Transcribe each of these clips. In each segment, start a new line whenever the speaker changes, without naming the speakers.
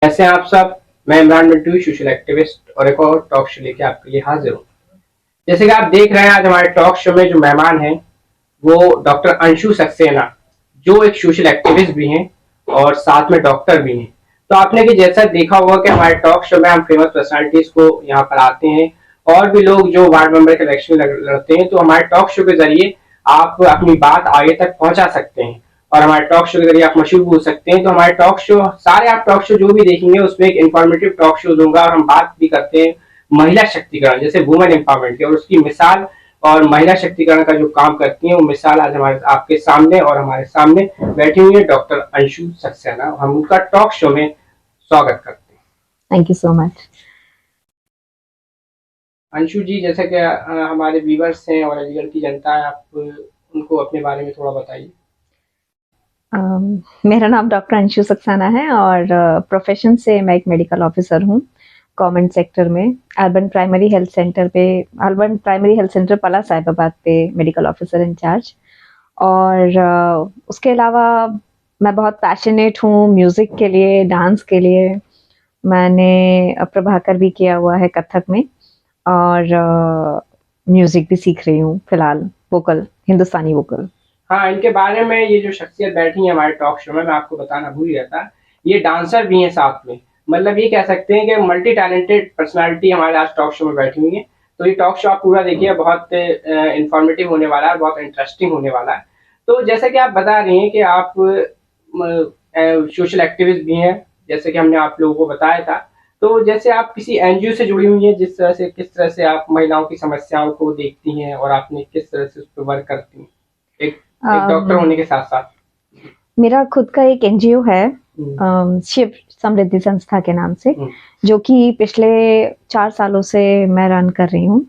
कैसे हैं आप सब। मैं इमरान मिंटू, सोशल एक्टिविस्ट, और एक और टॉक शो लेके आपके लिए हाजिर हूँ। जैसे कि आप देख रहे हैं, आज हमारे टॉक शो में जो मेहमान हैं वो डॉक्टर अंशु सक्सेना, जो एक सोशल एक्टिविस्ट भी हैं और साथ में डॉक्टर भी हैं। तो आपने कि जैसा देखा होगा कि हमारे टॉक शो में हम फेमस पर्सनालिटीज को यहाँ पर आते हैं, और भी लोग जो वार्ड मेंबर के इलेक्शन लड़ते हैं, तो हमारे टॉक शो के जरिए आप अपनी बात आगे तक पहुंचा सकते हैं और हमारे टॉक शो के जरिए आप मशहूर हो सकते हैं। तो हमारे टॉक शो, सारे आप टॉक शो जो भी देखेंगे उसमें एक इन्फॉर्मेटिव टॉक शो दूंगा, और हम बात भी करते हैं महिला शक्तिकरण, जैसे वुमेन एम्पावरमेंट की, और उसकी मिसाल और महिला शक्तिकरण का जो काम करती है वो मिसाल आज हमारे आपके सामने, और हमारे सामने बैठी हुई है डॉक्टर अंशु सक्सेना। हम उनका टॉक शो में स्वागत करते हैं।
Thank you so much.
Anshu ji, जैसे कि हमारे व्यूवर्स हैं और अलीगढ़ की जनता है, आप उनको अपने बारे में थोड़ा बताइए।
मेरा नाम डॉक्टर अंशु सक्सेना है और प्रोफेशन से मैं एक मेडिकल ऑफिसर हूँ गवर्नमेंट सेक्टर में। अर्बन प्राइमरी हेल्थ सेंटर पला साहिबाबाद पे मेडिकल ऑफिसर इंचार्ज। और उसके अलावा मैं बहुत पैशनेट हूँ म्यूज़िक के लिए, डांस के लिए। मैंने प्रभाकर भी किया हुआ है कथक में, और म्यूज़िक भी सीख रही हूँ फिलहाल, वोकल, हिंदुस्तानी वोकल।
हाँ, इनके बारे में ये जो शख्सियत बैठी है हमारे टॉक शो में, मैं आपको बताना भूल गया था, ये डांसर भी हैं साथ में। मतलब ये कह सकते हैं कि मल्टी टैलेंटेड पर्सनालिटी हमारे आज टॉक शो में बैठी हुई है। तो ये टॉक शो आप पूरा देखिए, बहुत इंफॉर्मेटिव होने वाला है, बहुत इंटरेस्टिंग होने वाला है। तो जैसे कि आप बता रही हैं कि आप सोशल एक्टिविस्ट भी हैं, जैसे कि हमने आप लोगों को बताया था। तो जैसे आप किसी एनजीओ से जुड़ी हुई हैं, जिस तरह से, किस तरह से आप महिलाओं की समस्याओं को देखती हैं और आपने किस तरह से उस पर वर्क करती हैं, एक एक डॉक्टर होने के साथ साथ।
मेरा खुद का एक एनजीओ है, शिव समृद्धि संस्था के नाम से, जो कि पिछले 4 सालों से मैं रन कर रही हूँ।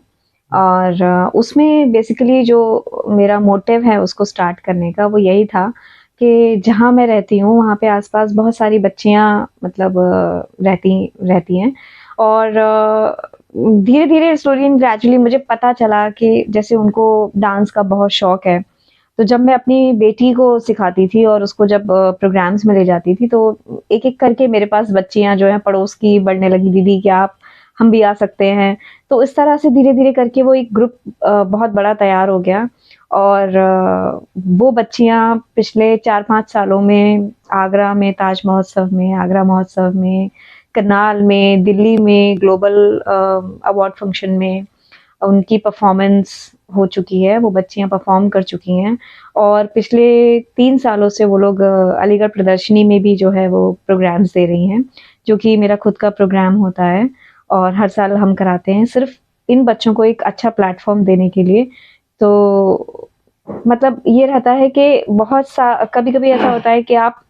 और उसमें बेसिकली जो मेरा मोटिव है उसको स्टार्ट करने का, वो यही था कि जहाँ मैं रहती हूँ वहाँ पे आसपास बहुत सारी बच्चियाँ, मतलब रहती हैं। और धीरे धीरे स्लोली एंड ग्रेजुअली मुझे पता चला कि जैसे उनको डांस का बहुत शौक है। तो जब मैं अपनी बेटी को सिखाती थी और उसको जब प्रोग्राम्स में ले जाती थी, तो एक-एक करके मेरे पास बच्चियाँ जो हैं पड़ोस की बढ़ने लगी, दीदी क्या आप, हम भी आ सकते हैं। तो इस तरह से धीरे-धीरे करके वो एक ग्रुप बहुत बड़ा तैयार हो गया। और वो बच्चियाँ पिछले 4-5 सालों में आगरा में ताज महोत्सव में, आगरा महोत्सव में, करनाल में, दिल्ली में ग्लोबल अवार्ड फंक्शन में उनकी परफॉर्मेंस हो चुकी है, वो बच्चियाँ परफॉर्म कर चुकी हैं। और पिछले 3 सालों से वो लोग अलीगढ़ प्रदर्शनी में भी जो है वो प्रोग्राम्स दे रही हैं, जो कि मेरा खुद का प्रोग्राम होता है और हर साल हम कराते हैं, सिर्फ़ इन बच्चों को एक अच्छा प्लेटफ़ॉर्म देने के लिए। तो मतलब ये रहता है कि बहुत सा कभी-कभी ऐसा होता है कि आप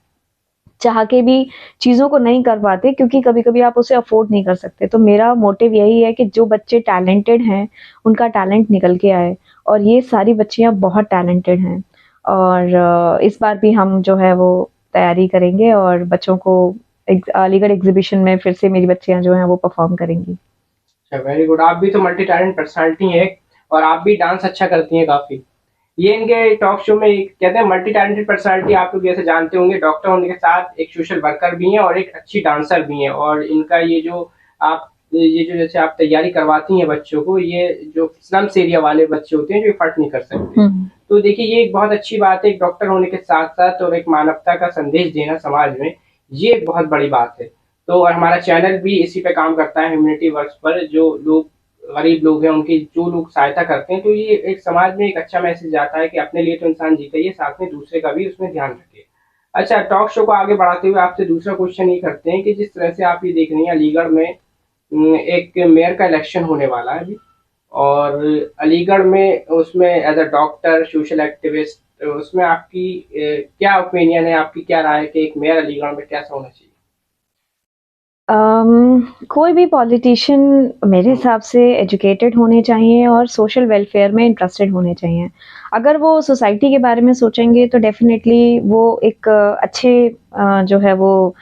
चाह के भी चीज़ों को नहीं कर पाते, क्योंकि कभी-कभी आप उसे अफ़ोर्ड नहीं कर सकते। तो मेरा मोटिव यही है कि जो बच्चे टैलेंटेड हैं, उनका टैलेंट निकल के आए, और ये सारी बच्चियाँ बहुत टैलेंटेड हैं। और इस बार भी हम जो है वो तैयारी करेंगे और बच्चों को अलीगढ़ एग्ज़िबिशन में फिर से मेरी बच्चियाँ जो हैं वो परफ़ॉर्म करेंगी।
अच्छा, वेरी गुड। आप भी तो मल्टी टैलेंट पर्सनालिटी हैं, और आप भी डांस अच्छा करती हैं काफ़ी। ये इनके टॉक शो में कहते हैं मल्टी टैलेंटेड पर्सनालिटी, आप लोग जैसे जानते होंगे, डॉक्टर होने के साथ एक सोशल वर्कर भी हैं और एक अच्छी डांसर भी हैं। और इनका ये जो जैसे आप तैयारी करवाती हैं बच्चों को, ये जो स्लम्स एरिया वाले बच्चे होते हैं जो एफर्ट नहीं कर सकते, तो देखिए ये एक बहुत अच्छी बात है, एक डॉक्टर होने के साथ साथ और एक मानवता का संदेश देना समाज में, ये एक बहुत बड़ी बात है। तो और हमारा चैनल भी इसी पे काम करता है, ह्यूमैनिटी वर्क्स पर, जो लोग गरीब लोग हैं उनकी जो लोग सहायता करते हैं। तो ये एक समाज में एक अच्छा मैसेज जाता है कि अपने लिए तो इंसान जीता ही है, साथ में दूसरे का भी उसमें ध्यान रखिए। अच्छा, टॉक शो को आगे बढ़ाते हुए आपसे दूसरा क्वेश्चन ये करते हैं कि जिस तरह से आप ये देख रही हैं, अलीगढ़ में एक मेयर का इलेक्शन होने वाला है अभी, और अलीगढ़ में उसमें as a doctor, social activist, उसमें आपकी क्या ओपिनियन है, आपकी क्या राय है कि एक मेयर अलीगढ़ में कैसा होना चाहिए?
कोई भी पॉलिटिशियन मेरे हिसाब से एजुकेटेड होने चाहिए और सोशल वेलफेयर में इंटरेस्टेड होने चाहिए। अगर वो सोसाइटी के बारे में सोचेंगे तो डेफ़िनेटली वो एक अच्छे जो है वो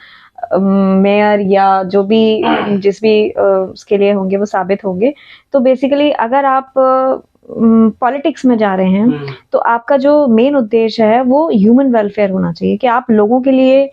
मेयर या जो भी जिस भी उसके लिए होंगे वो साबित होंगे। तो बेसिकली अगर आप पॉलिटिक्स में जा रहे हैं, तो आपका जो मेन उद्देश्य है वो ह्यूमन वेलफेयर होना चाहिए, कि आप लोगों के लिए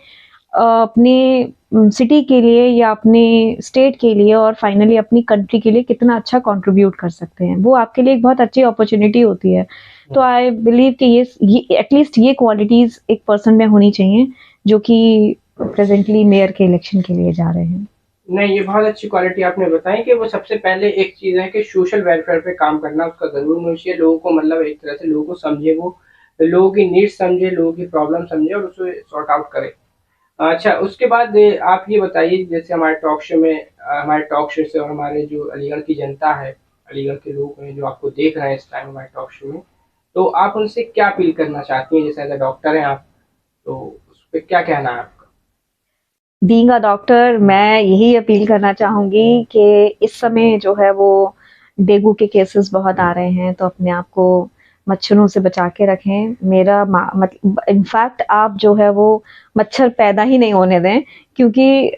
अपनी सिटी के लिए या अपने स्टेट के लिए और फाइनली अपनी कंट्री के लिए कितना अच्छा कंट्रीब्यूट कर सकते हैं, वो आपके लिए एक बहुत अच्छी अपॉर्चुनिटी होती है। तो आई बिलीव कि ये एटलीस्ट ये क्वालिटीज एक पर्सन में होनी चाहिए जो कि प्रेजेंटली मेयर के इलेक्शन के लिए जा रहे हैं।
नहीं, ये बहुत अच्छी क्वालिटी आपने बताई कि वो सबसे पहले एक चीज़ है कि सोशल वेलफेयर पे काम करना उसका ज़रूर होना चाहिए। लोगों को मतलब एक तरह से लोगों को समझे, वो लोगों की नीड्स समझे, लोगों की प्रॉब्लम समझे और उसे सॉर्ट आउट करे। अच्छा, उसके बाद आप ये बताइए, जैसे हमारे टॉक शो में हमारे टॉक शो से और हमारे जो अलीगढ़ की जनता है, अलीगढ़ के लोग हैं जो आपको देख रहे हैं इस टाइम हमारे टॉक शो में, तो आप उनसे क्या अपील करना चाहती हैं? जैसे एज अ डॉक्टर हैं आप, तो उस पे क्या कहना है आपका?
बीइंग अ डॉक्टर मैं यही अपील करना चाहूँगी कि इस समय जो है वो डेंगू के केसेस बहुत आ रहे हैं, तो अपने आप को मच्छरों से बचा के रखें। मेरा मतलब इनफैक्ट आप जो है वो मच्छर पैदा ही नहीं होने दें, क्योंकि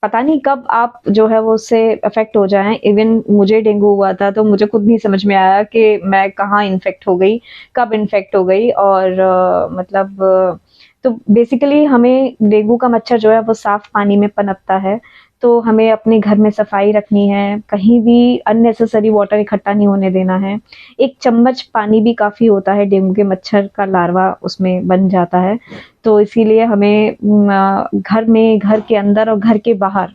पता नहीं कब आप जो है वो उससे अफेक्ट हो जाएं। इवन मुझे डेंगू हुआ था तो मुझे खुद नहीं समझ में आया कि मैं कहाँ इन्फेक्ट हो गई, कब इन्फेक्ट हो गई। और मतलब तो बेसिकली हमें डेंगू का मच्छर जो है वो साफ पानी में पनपता है, तो हमें अपने घर में सफाई रखनी है, कहीं भी अननेसेसरी वाटर इकट्ठा नहीं होने देना है। एक चम्मच पानी भी काफ़ी होता है, डेंगू के मच्छर का लार्वा उसमें बन जाता है। तो इसीलिए हमें घर में, घर के अंदर और घर के बाहर,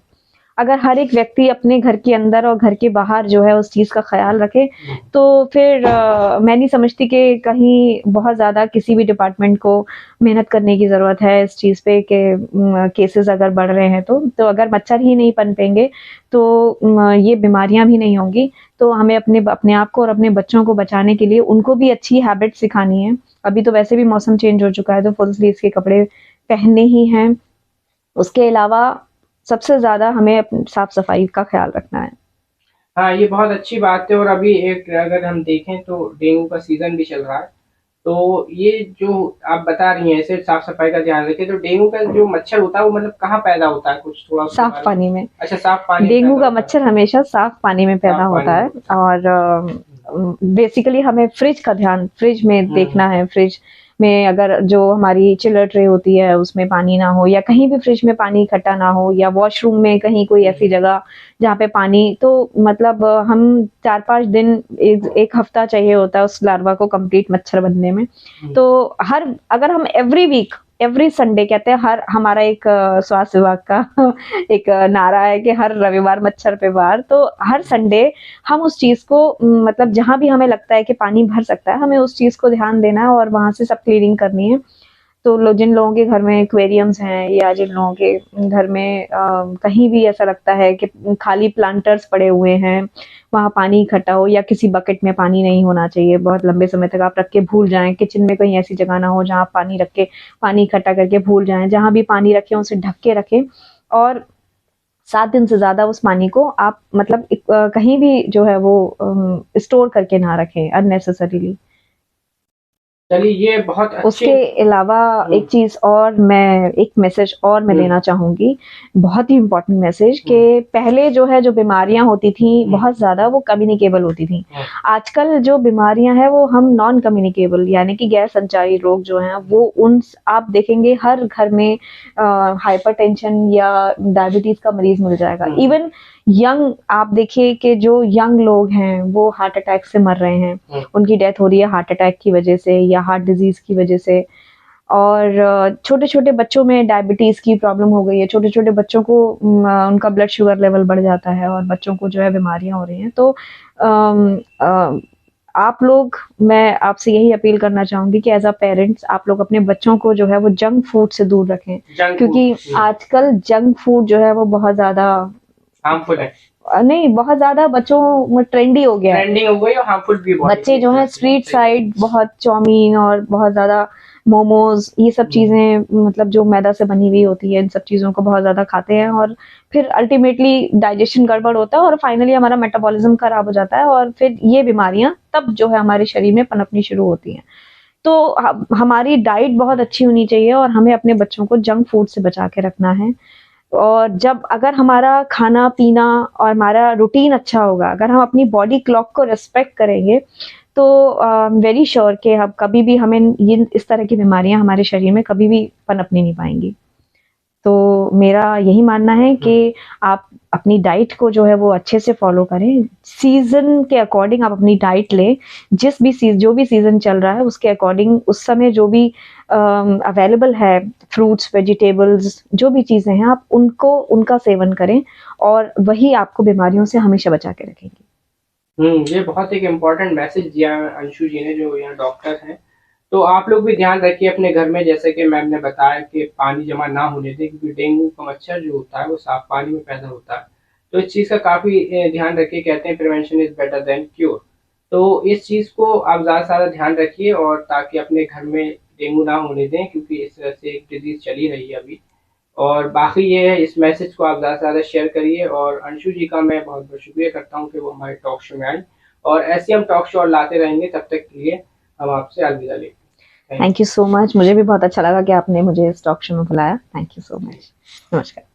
अगर हर एक व्यक्ति अपने घर के अंदर और घर के बाहर जो है उस चीज़ का ख्याल रखे, तो फिर मैं नहीं समझती कि कहीं बहुत ज़्यादा किसी भी डिपार्टमेंट को मेहनत करने की ज़रूरत है इस चीज़ पे कि केसेस अगर बढ़ रहे हैं तो अगर मच्छर ही नहीं पनपेंगे तो ये बीमारियां भी नहीं होंगी। तो हमें अपने अपने आप को और अपने बच्चों को बचाने के लिए उनको भी अच्छी हैबिट सिखानी है। अभी तो वैसे भी मौसम चेंज हो चुका है तो फुल स्लीव्स के कपड़े पहनने ही हैं। उसके अलावा सबसे ज़्यादा हमें साफ-सफाई का ख़्याल रखना है।
हाँ, ये बहुत अच्छी बात है। और अभी एक अगर हम देखें तो डेंगू का सीज़न भी चल रहा है। तो ये जो आप बता रही हैं ऐसे साफ-सफाई का ध्यान रखें, तो डेंगू का जो मच्छर होता है वो मतलब कहाँ पैदा होता है? कुछ थोड़ा उसके
साफ
बारे में।
पानी में।
अच्छा, साफ पानी में
डेंगू
पैदा
का
होता है।
मच्छर हमेशा साफ पानी में पैदा
साफ पानी
होता
में
है।
होता है।
और बेसिकली हमें फ्रिज में देखना है। फ्रिज में अगर जो हमारी चिलर ट्रे होती है उसमें पानी ना हो, या कहीं भी फ्रिज में पानी इकट्ठा ना हो, या वॉशरूम में कहीं कोई ऐसी जगह जहाँ पे पानी, तो मतलब हम 4-5 दिन, एक हफ्ता चाहिए होता है उस लार्वा को कंप्लीट मच्छर बनने में। तो अगर हम एवरी संडे, कहते हैं हर, हमारा एक स्वास्थ्य विभाग का एक नारा है कि हर रविवार मच्छर पे वार। तो हर संडे हम उस चीज को मतलब जहां भी हमें लगता है कि पानी भर सकता है, हमें उस चीज को ध्यान देना है और वहां से सब क्लीनिंग करनी है। तो जिन लोगों के घर में एक्वेरियम्स हैं, या जिन लोगों के घर में कहीं भी ऐसा लगता है कि खाली प्लांटर्स पड़े हुए हैं, वहाँ पानी इकट्ठा हो, या किसी बकेट में पानी नहीं होना चाहिए, बहुत लंबे समय तक आप रख के भूल जाएं, किचन में कहीं ऐसी जगह ना हो जहाँ आप पानी रख के, पानी इकट्ठा करके भूल जाएं, जहाँ भी पानी रखें उसे ढक के रखें। और 7 दिन से ज़्यादा उस पानी को आप मतलब कहीं भी जो है वो स्टोर करके ना रखें अननेसेसरीली।
चलिए, ये बहुत अच्छी।
उसके अलावा एक मैसेज और मैं देना चाहूँगी, बहुत ही इम्पोर्टेंट मैसेज, कि पहले जो है जो बीमारियां होती थी बहुत ज़्यादा वो कम्युनिकेबल होती थी। आजकल जो बीमारियां हैं वो हम नॉन कम्युनिकेबल, यानी कि गैर संचारी रोग जो हैं वो आप देखेंगे हर घर में हाइपरटेंशन या डायबिटीज का मरीज मिल जाएगा। इवन यंग, आप देखिए कि जो यंग लोग हैं वो हार्ट अटैक से मर रहे हैं, उनकी डेथ हो रही है हार्ट अटैक की वजह से या हार्ट डिजीज की वजह से। और छोटे छोटे बच्चों में डायबिटीज की प्रॉब्लम हो गई है, छोटे छोटे बच्चों को उनका ब्लड शुगर लेवल बढ़ जाता है और बच्चों को जो है बीमारियां हो रही हैं। तो आप लोग, मैं आपसे यही अपील करना चाहूंगी कि एज अ पेरेंट्स आप लोग अपने बच्चों को जो है वो जंक फूड से दूर रखें, क्योंकि आजकल जंक फूड जो है वो बहुत ज्यादा
हार्मफुल है।
नहीं, बहुत ज्यादा बच्चों में ट्रेंडी हो गया है।
ट्रेंडिंग हो गई और हार्मफुल भी बहुत।
बच्चे जो है स्ट्रीट साइड बहुत चाउमीन और बहुत ज्यादा मोमोज, ये सब चीजें, मतलब जो मैदा से बनी हुई होती है, इन सब चीजों को बहुत ज्यादा खाते हैं और फिर अल्टीमेटली डाइजेशन गड़बड़ होता है और फाइनली हमारा मेटाबॉलिज्म खराब हो जाता है और फिर ये बीमारियां तब जो है हमारे शरीर में पनपनी शुरू होती हैं। तो हमारी डाइट बहुत अच्छी होनी चाहिए और हमें अपने बच्चों को जंक फूड से बचा के रखना है। और जब अगर हमारा खाना पीना और हमारा रूटीन अच्छा होगा, अगर हम अपनी बॉडी क्लॉक को रिस्पेक्ट करेंगे, तो वेरी श्योर कि हम कभी भी, हमें ये इस तरह की बीमारियां हमारे शरीर में कभी भी पनपने नहीं पाएंगी। तो मेरा यही मानना है कि आप अपनी डाइट को जो है वो अच्छे से फॉलो करें, सीजन के अकॉर्डिंग आप अपनी डाइट लें, जो भी सीजन चल रहा है उसके अकॉर्डिंग उस समय जो भी अवेलेबल है, फ्रूट्स, वेजिटेबल्स, जो भी चीज़ें हैं आप उनका सेवन करें और वही आपको बीमारियों से हमेशा बचा के रखेंगे।
ये बहुत एक इम्पोर्टेंट मैसेज दिया है अंशु जी ने, जो यहाँ डॉक्टर हैं। तो आप लोग भी ध्यान रखिए अपने घर में, जैसे कि मैम ने बताया कि पानी जमा ना होने दें, क्योंकि डेंगू का मच्छर जो होता है वो साफ पानी में पैदा होता है। तो इस चीज़ का काफ़ी ध्यान रखिए, कहते हैं prevention is better than cure. तो इस चीज़ को आप ज़्यादा से ज़्यादा ध्यान रखिए, और ताकि अपने घर में डेंगू ना होने दें, क्योंकि इस तरह से एक डिजीज़ चली रही है अभी। और बाकी ये है, इस मैसेज को आप ज़्यादा से ज़्यादा शेयर करिए, और अंशु जी का मैं बहुत बहुत शुक्रिया करता हूँ कि वो हमारे टॉक शो में आई, और ऐसे हम टॉक शो और लाते रहेंगे। तब तक के लिए हम आपसे अलविदा लेते हैं।
थैंक यू सो मच, मुझे भी बहुत अच्छा लगा कि आपने मुझे इस टॉक शो में बुलाया। Thank you so much. नमस्कार।